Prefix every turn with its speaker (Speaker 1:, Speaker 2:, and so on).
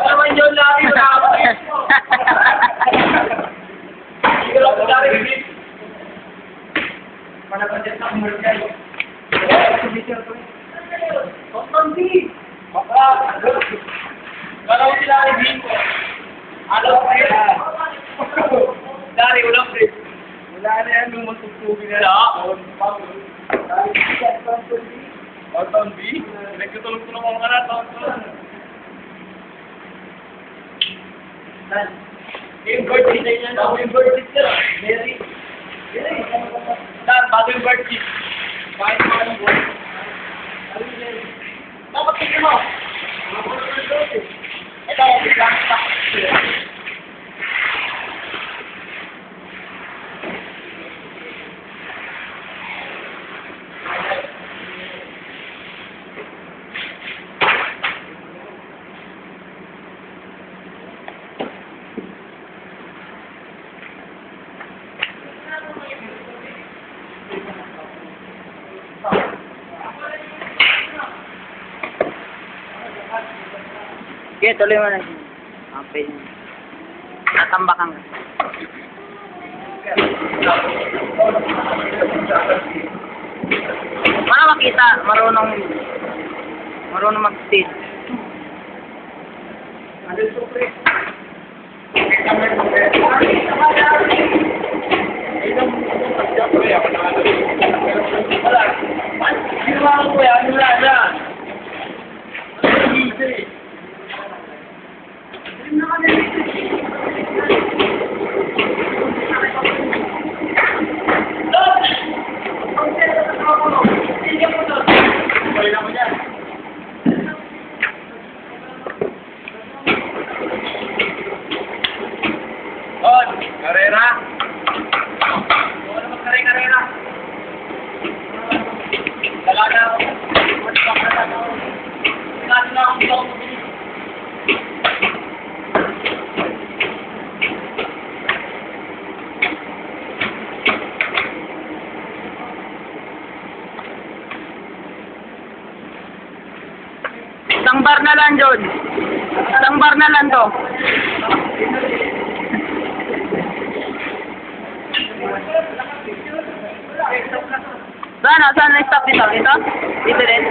Speaker 1: Naman yun natin na ako. Hindi ko lang po natin yung panapansin sa kumulgay. Pagpampi! Kalaw sila ang hindi ko. Alaw ko yun. Dari, ulang pre. Wala na yan nung matutubig na ako. Taon B? Nagtutulog ko naman ka na, taon B. Yung bird seat na yan, ako yung bird seat nila. Mary. Dan, bago yung bird seat. Kahit mga ng bird. Dapat tingin mo. Ito, biglang takot.
Speaker 2: Sige, tuloy mo na. Okay. Natambakan ka. Para makita, marunong mag-stage.
Speaker 1: Karera. Wala mag-karera. Wala na ako. Wala na ako.
Speaker 2: Isang bar na lang, John. Isang bar na lang to. Saan na stop dito? Dito? Dito din?